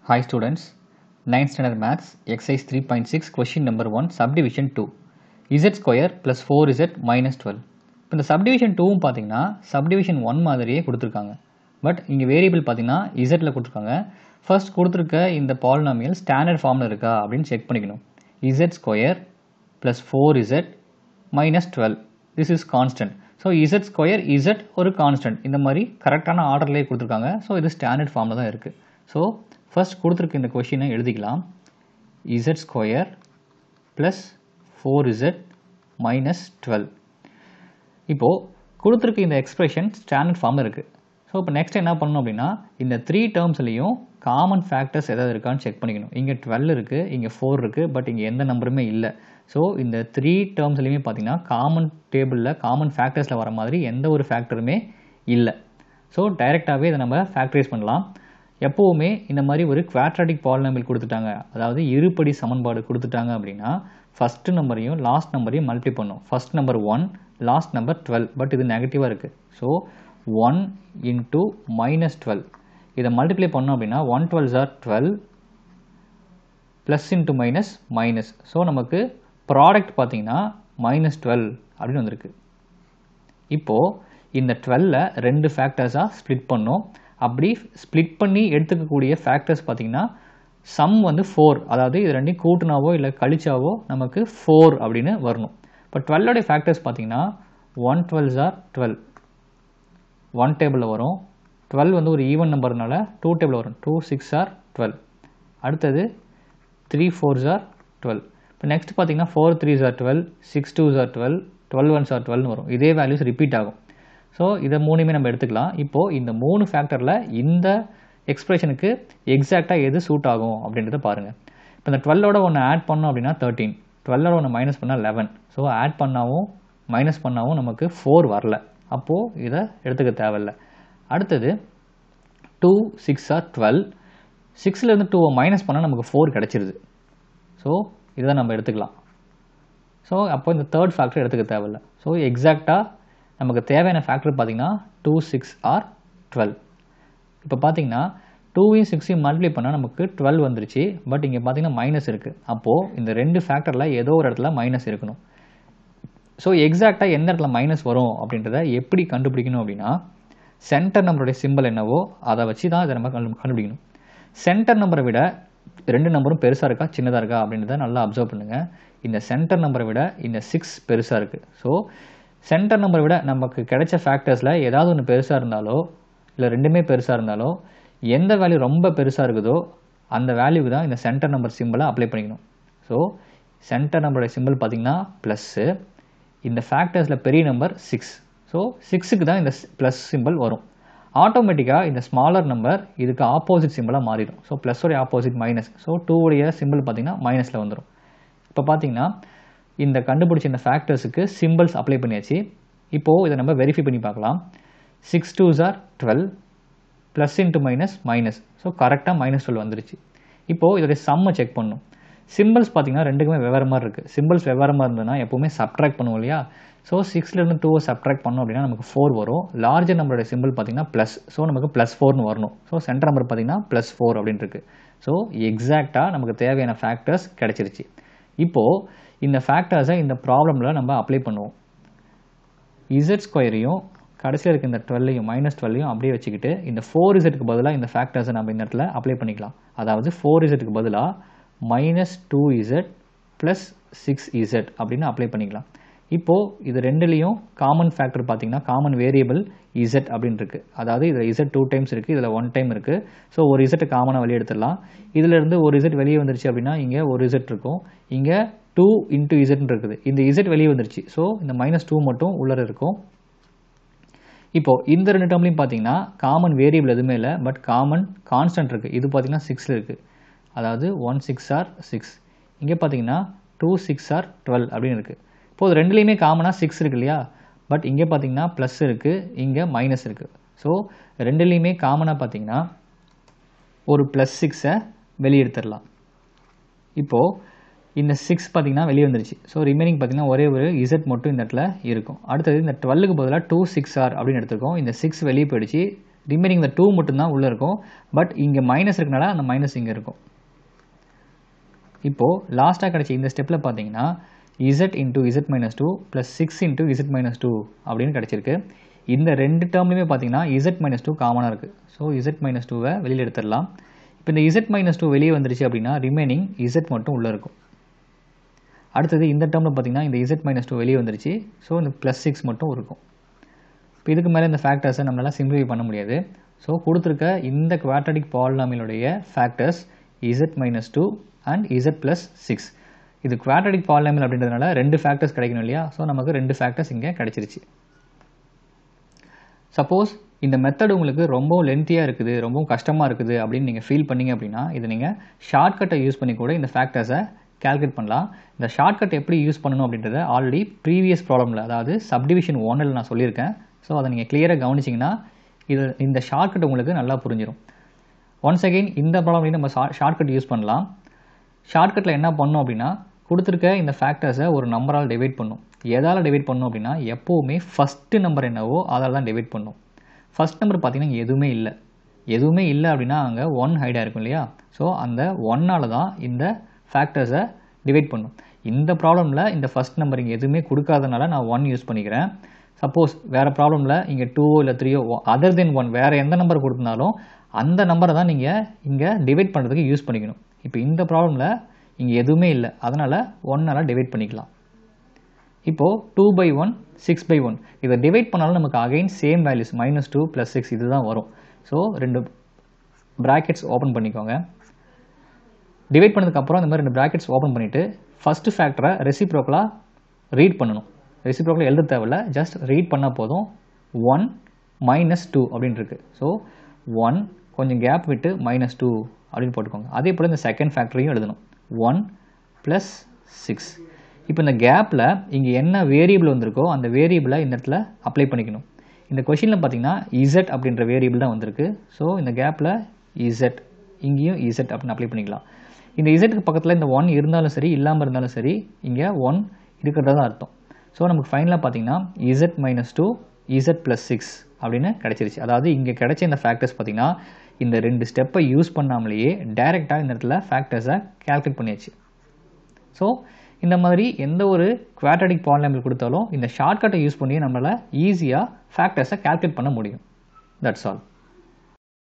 Hi students, 9th standard maths, exercise 3.6, question number 1, subdivision 2. Z square plus 4z minus 12. இப்போ இந்த subdivision 2 பார்த்தீங்கன்னா subdivision 1 மாதிரியே கொடுத்துருக்காங்க. But இங்கே வேரியபிள் பார்த்தீங்கன்னா zல கொடுத்துருக்காங்க. ஃபர்ஸ்ட் கொடுத்துருக்க இந்த பாலினாமியல் ஸ்டாண்டர்ட் ஃபார்மில் இருக்கா அப்படின்னு செக் பண்ணிக்கணும். z square plus 4z minus 12. This is constant. So z square z ஒரு கான்ஸ்டன்ட். இந்த மாதிரி கரெக்டான ஆர்டர்லேயே கொடுத்துருக்காங்க. ஸோ இது ஸ்டாண்டர்ட் ஃபார்மில் தான் இருக்குது. ஸோ ஃபர்ஸ்ட் கொடுத்துருக்க இந்த கொஷினை எழுதிக்கலாம். z square plus 4z minus 12. இப்போது கொடுத்துருக்க இந்த எக்ஸ்பிரஷன் ஸ்டாண்டர்ட் ஃபார்மில் இருக்குது. ஸோ இப்போ நெக்ஸ்ட் என்ன பண்ணணும் அப்படின்னா இந்த 3 டேர்ம்ஸ்லையும் காமன் ஃபேக்டர்ஸ் எதாவது இருக்கான்னு செக் பண்ணிக்கணும். இங்கே 12 இருக்குது, இங்கே 4 இருக்குது, பட் இங்கே எந்த நம்பருமே இல்லை. ஸோ இந்த 3 டேர்ம்ஸ்லையுமே பார்த்தீங்கன்னா காமன் டேபிளில் காமன் ஃபேக்டர்ஸில் வர மாதிரி எந்த ஒரு ஃபேக்டருமே இல்லை. ஸோ டைரெக்டாகவே இதை நம்ம ஃபேக்டரைஸ் பண்ணலாம். எப்போவுமே இந்த மாதிரி ஒரு குவாட்ராட்டிக் பாலினாமியல் கொடுத்துட்டாங்க, அதாவது இருபடி சமன்பாடு கொடுத்துட்டாங்க அப்படின்னா ஃபஸ்ட்டு நம்பரையும் லாஸ்ட் நம்பரையும் மல்டிப்ளை பண்ணும். First number 1, last number 12, but இது நெகட்டிவாக இருக்குது. ஸோ 1 இன்ட்டு மைனஸ் 12 இதை மல்டிப்ளை பண்ணோம் அப்படின்னா 1 12s are 12 plus into minus minus. So நமக்கு ப்ராடக்ட் பார்த்தீங்கன்னா மைனஸ் 12 அப்படின்னு வந்திருக்கு. இப்போது இந்த 12 ரெண்டு ஃபேக்டர்ஸாக ஸ்ப்ளிட் பண்ணோம். அப்படி ஸ்ப்ளிட் பண்ணி எடுத்துக்கக்கூடிய ஃபேக்டர்ஸ் பார்த்தீங்கன்னா சம் வந்து 4, அதாவது இது ரெண்டையும் கூட்டினாவோ இல்லை கழிச்சாவோ நமக்கு 4 அப்படின்னு வரணும். இப்போ 12 ஃபேக்டர்ஸ் பார்த்தீங்கன்னா 1 12s are 12 1 டேபிளில் வரும். 12 வந்து ஒரு ஈவன் நம்பர்னால 2 டேபிள் வரும். 2 6 are 12. அடுத்தது 3 4s are 12. இப்போ நெக்ஸ்ட் பார்த்தீங்கன்னா 4 3s are 12, 6 2s are 12, 12 1s are 12 வரும். இதே வேல்யூஸ் ரிப்பீட் ஆகும். ஸோ இதை மூணுமே நம்ம எடுத்துக்கலாம். இப்போது இந்த 3 ஃபேக்டரில் இந்த எக்ஸ்பிரஷனுக்கு எக்ஸாக்டாக எது சூட் ஆகும் அப்படின்றத பாருங்கள். இப்போ இந்த 12ஓட ஒன்று ஆட் பண்ணோம் அப்படின்னா 13, 12ஓட ஒன்று மைனஸ் பண்ணால் 11. ஸோ ஆட் பண்ணாவும் மைனஸ் பண்ணாவும் நமக்கு 4 வரல. அப்போது இதை எடுத்துக்க தேவையில்லை. அடுத்தது 2 6 are 12, 6லேருந்து 2 மைனஸ் பண்ணால் நமக்கு 4 கிடச்சிருது. ஸோ இதை நம்ம எடுத்துக்கலாம். ஸோ அப்போ இந்த தேர்ட் ஃபேக்டர் எடுத்துக்க தேவையில்லை. ஸோ எக்ஸாக்டாக நமக்கு தேவையான ஃபேக்டர் பார்த்தீங்கன்னா 2 6 are 12. இப்போ பார்த்தீங்கன்னா 2ஐயும் 6ஐயும் மல்டிப்ளை பண்ணால் நமக்கு 12 வந்துருச்சு. பட் இங்கே பார்த்தீங்கன்னா மைனஸ் இருக்குது. அப்போது இந்த ரெண்டு ஃபேக்டரில் ஏதோ ஒரு இடத்துல மைனஸ் இருக்கணும். ஸோ எக்ஸாக்டாக எந்த இடத்துல மைனஸ் வரும் அப்படின்றத எப்படி கண்டுபிடிக்கணும் அப்படின்னா சென்டர் நம்பருடைய சிம்பிள் என்னவோ அதை வச்சு தான் இதை நம்ம கண்டுபிடிக்கணும். சென்டர் நம்பரை விட ரெண்டு நம்பரும் பெருசாக இருக்கா சின்னதாக இருக்கா அப்படின்றத நல்லா அப்சர்வ் பண்ணுங்கள். இந்த சென்டர் நம்பரை விட இந்த 6 பெருசாக இருக்குது. ஸோ சென்டர் நம்பரை விட நமக்கு கிடைச்ச ஃபேக்டர்ஸில் ஏதாவது ஒன்று பெருசாக இருந்தாலோ இல்லை ரெண்டுமே பெருசாக இருந்தாலோ எந்த வேல்யூ ரொம்ப பெருசாக இருக்குதோ அந்த வேல்யூக்கு தான் இந்த சென்டர் நம்பர் சிம்பிளை அப்ளை பண்ணிக்கணும். ஸோ சென்டர் நம்பருடைய சிம்பிள் பார்த்திங்கன்னா ப்ளஸ்ஸு, இந்த ஃபேக்டர்ஸில் பெரிய நம்பர் 6. ஸோ 6க்கு தான் இந்த ப்ளஸ் சிம்பிள் வரும். ஆட்டோமேட்டிக்காக இந்த ஸ்மாலர் நம்பர் இதுக்கு ஆப்போசிட் சிம்பிளாக மாறிடும். ஸோ ப்ளஸ்ஸோடைய ஆப்போசிட் மைனஸ். ஸோ 2உடைய சிம்பிள் பார்த்திங்கன்னா மைனஸில் வந்துடும். இப்போ பார்த்திங்கன்னா இந்த கண்டுபிடிச்ச இந்த ஃபேக்டர்ஸுக்கு சிம்பிள்ஸ் அப்ளை பண்ணியாச்சு. இப்போது இதை நம்ம வெரிஃபை பண்ணி பார்க்கலாம். 6 2s are 12 plus into minus minus. So கரெக்டாக மைனஸ் 12 வந்துருச்சு. இப்போது இதோடைய சம்மை செக் பண்ணணும். சிம்பிள்ஸ் பார்த்திங்கன்னா ரெண்டுக்குமே வெவ்வேறு மாதிரி இருக்குது. சிம்பிள்ஸ் வெவ்வேறு மாதிரி இருந்ததுன்னா எப்போவுமே சப்ட்ராக்ட் பண்ணுவோம் இல்லையா? ஸோ 6லேருந்து 2 சப்ட்ராக்ட் பண்ணோம் அப்படின்னா நமக்கு 4 வரும். லார்ஜர் நம்பரோட சிம்பிள் பார்த்திங்கன்னா ப்ளஸ். ஸோ நமக்கு +4ன்னு வரணும். ஸோ சென்டர் நம்பர் பார்த்திங்கன்னா +4 அப்படின்ட்டு இருக்குது. ஸோ எக்ஸாக்டாக நமக்கு தேவையான ஃபேக்டர்ஸ் கிடச்சிருச்சு. இப்போது இந்த ஃபேக்டர்ஸை இந்த ப்ராப்ளமில் நம்ம அப்ளை பண்ணுவோம். z ஸ்கொயரையும் கடைசியில் இருக்க இந்த 12ஐயும் மைனஸ் 12ஐயும் அப்படியே வச்சுக்கிட்டு இந்த 4zக்கு பதிலாக இந்த ஃபேக்டர்ஸை நம்ம இந்த இடத்துல அப்ளை பண்ணிக்கலாம். அதாவது 4zக்கு பதிலாக -2z ப்ளஸ் 6z அப்படின்னு அப்ளை பண்ணிக்கலாம். இப்போது இது ரெண்டுலேயும் காமன் ஃபேக்டர் பார்த்தீங்கன்னா காமன் வேரியபிள் z அப்படின்னு இருக்குது. அதாவது இதில் z 2 டைம்ஸ் இருக்குது, இதில் 1 டைம் இருக்குது. ஸோ ஒரு z காமனாக வெளியே எடுத்துடலாம். இதிலேருந்து ஒரு z வெளியே வந்துருச்சு அப்படின்னா இங்கே ஒரு z இருக்கும், இங்கே 2 இன்ட்டு z இருக்குது. இந்த z வெளியே வந்துருச்சு. ஸோ இந்த -2 மட்டும் உள்ளே இருக்கும். இப்போது இந்த ரெண்டு டேர்ம்லையும் பார்த்தீங்கன்னா காமன் வேரியபிள் எதுவுமே இல்லை, பட் காமன் கான்ஸ்டன்ட் இருக்குது. இது பார்த்தீங்கன்னா 6ல் இருக்குது. அதாவது 1 6 are 6. இங்கே பார்த்தீங்கன்னா 2 6 are 12 அப்படின்னு இருக்குது. இப்போது ரெண்டுலேயுமே காமனாக 6 இருக்கு இல்லையா? பட் இங்கே பார்த்தீங்கன்னா ப்ளஸ் இருக்குது, இங்கே மைனஸ் இருக்குது. ஸோ ரெண்டுலேயுமே காமனாக பார்த்தீங்கன்னா ஒரு +6ஐ வெளியே எடுத்துடலாம். இப்போது இந்த 6 பார்த்தீங்கன்னா வெளியே வந்துருச்சு. ஸோ ரிமைனிங் பார்த்தீங்கன்னா ஒரே ஒரு z மட்டும் இந்த இடத்துல இருக்கும். அடுத்தது இந்த 12க்கு பதிலாக 2 6 are அப்படின்னு எடுத்துருக்கோம். இந்த 6 வெளியே போயிடுச்சு. ரிமைனிங் இந்த 2 மட்டும்தான் உள்ளே இருக்கும். பட் இங்கே மைனஸ் இருக்கனால அந்த மைனஸ் இங்கே இருக்கும். இப்போது லாஸ்ட்டாக கிடைச்ச இந்த ஸ்டெப்பில் பார்த்தீங்கன்னா z into z minus 2 plus 6 into z minus 2 அப்படின்னு கிடச்சிருக்கு. இந்த ரெண்டு டேர்ம்லையுமே பார்த்தீங்கன்னா z மைனஸ் 2 காமனாக இருக்குது. ஸோ z மைனஸ் 2வை வெளியில் எடுத்துடலாம். இப்போ இந்த z மைனஸ் 2 வெளியே வந்துருச்சு அப்படின்னா ரிமைனிங் z மட்டும் உள்ளே இருக்கும். அடுத்தது இந்த டேர்மில் பார்த்தீங்கன்னா இந்த z மைனஸ் 2 வெளியே வந்துருச்சு. ஸோ இந்த ப்ளஸ் 6 மட்டும் இருக்கும். இப்போ இதுக்கு மேலே இந்த ஃபேக்டர்ஸை நம்மளால் சிம்பிளிஃபை பண்ண முடியாது. ஸோ கொடுத்துருக்க இந்த குவாட்ரடிக் பாலினாமியலுடைய factors z minus 2 and z plus 6. இது குவாட்ரடிக் பாலினாமியல் அப்படின்றதுனால ரெண்டு ஃபேக்டர்ஸ் கிடைக்கணும் இல்லையா? ஸோ நமக்கு ரெண்டு ஃபேக்டர்ஸ் இங்கே கிடைச்சிருச்சு. சப்போஸ் இந்த மெத்தட் உங்களுக்கு ரொம்ப லென்த்தியாக இருக்குது, ரொம்பவும் கஷ்டமாக இருக்குது அப்படின்னு நீங்கள் ஃபீல் பண்ணீங்க அப்படின்னா இதை நீங்கள் ஷார்ட்கட்டை யூஸ் பண்ணி கூட இந்த ஃபேக்டர்ஸை கால்குலேட் பண்ணலாம். இந்த ஷார்ட்கட் எப்படி யூஸ் பண்ணணும் அப்படின்றத ஆல்ரெடி ப்ரீவியஸ் ப்ராப்ளமில், அதாவது சப்டிவிஷன் 1ல் நான் சொல்லியிருக்கேன். ஸோ அதை நீங்கள் கிளியராக கவனிச்சிங்கன்னா இந்த ஷார்ட்கட் உங்களுக்கு நல்லா புரிஞ்சிடும். ஒன்ஸ் அகெயின் இந்த ப்ராப்ளம்லையும் நம்ம ஷார்ட்கட் யூஸ் பண்ணலாம். ஷார்ட்கட்டில் என்ன பண்ணணும் அப்படின்னா கொடுத்துருக்க இந்த ஃபேக்டர்ஸை ஒரு நம்பரால் டிவைட் பண்ணும். எதால் டிவைட் பண்ணணும் அப்படின்னா எப்போவுமே ஃபஸ்ட்டு நம்பர் என்னவோ அதால் தான் டிவைட் பண்ணும். ஃபஸ்ட் நம்பர் பார்த்தீங்கன்னா எதுவுமே இல்லை அப்படின்னா அங்கே 1 ஹைடாக இருக்கும் இல்லையா? ஸோ அந்த 1ஆல் தான் இந்த ஃபேக்டர்ஸை டிவைட் பண்ணும். இந்த ப்ராப்ளமில் இந்த ஃபஸ்ட் நம்பர் இங்கே எதுவுமே கொடுக்காதனால நான் 1 யூஸ் பண்ணிக்கிறேன். சப்போஸ் வேறு ப்ராப்ளமில் இங்கே 2ஓ இல்லை 3ஓ அதர் தென் 1 வேறு எந்த நம்பர் கொடுத்தனாலும் அந்த நம்பரை தான் நீங்கள் இங்கே டிவைட் பண்ணுறதுக்கு யூஸ் பண்ணிக்கணும். இப்போ இந்த ப்ராப்ளமில் இங்கே எதுவுமே இல்லை, அதனால் 1ஆல் டிவைட் பண்ணிக்கலாம். இப்போது 2/1 6/1 இதை டிவைட் பண்ணாலும் நமக்கு அகைன் சேம் வேல்யூஸ் -2 + 6 இது தான் வரும். ஸோ ரெண்டு ப்ராக்கெட்ஸ் ஓப்பன் பண்ணிக்கோங்க. டிவைட் பண்ணதுக்கப்புறம் இந்த மாதிரி ரெண்டு ப்ராக்கெட்ஸ் ஓப்பன் பண்ணிவிட்டு ஃபஸ்ட்டு ஃபேக்டரை ரெசிப்ரோக்கலாக ரீட் பண்ணணும். ரெசிப்ரோக்கலாக எழுத தேவையில்ல, ஜஸ்ட் ரீட் பண்ணால் போதும். 1 - 2 அப்படின்னு இருக்குது. ஸோ 1 கொஞ்சம் கேப் விட்டு -2 அப்படின்னு போட்டுக்கோங்க. அதே போல் இந்த செகண்ட் ஃபேக்டரையும் எழுதணும். 1 + 6. இப்போ இந்த கேப்பில் இங்கே என்ன வேரியபிள் வந்திருக்கோ அந்த வேரியபிளை இந்த இடத்துல அப்ளை பண்ணிக்கணும். இந்த கொஷினில் பார்த்தீங்கன்னா z அப்படின்ற வேரியபிள் தான் வந்திருக்கு. ஸோ இந்த கேப்பில் z, இங்கேயும் z அப்படின்னு அப்ளை பண்ணிக்கலாம். இந்த z-க்கு பக்கத்தில் இந்த 1 இருந்தாலும் சரி இல்லாமல் இருந்தாலும் சரி இங்கே 1 இருக்கிறதா தான் அர்த்தம். ஸோ நமக்கு ஃபைனலாக பார்த்தீங்கன்னா z - 2 z + 6 அப்படின்னு கிடச்சிருச்சு. அதாவது இங்கே கிடைச்ச இந்த ஃபேக்டர்ஸ் பார்த்தீங்கன்னா இந்த ரெண்டு ஸ்டெப்பை யூஸ் பண்ணாமலேயே டைரெக்டாக இந்த இடத்துல ஃபேக்டர்ஸை கால்குலேட் பண்ணியாச்சு. ஸோ இந்த மாதிரி எந்த ஒரு குவாட்ரடிக் பாலினாமியல் கொடுத்தாலும் இந்த ஷார்ட்கட்டை யூஸ் பண்ணி நம்மளால் ஈஸியாக ஃபேக்டர்ஸை கால்குலேட் பண்ண முடியும். That's all.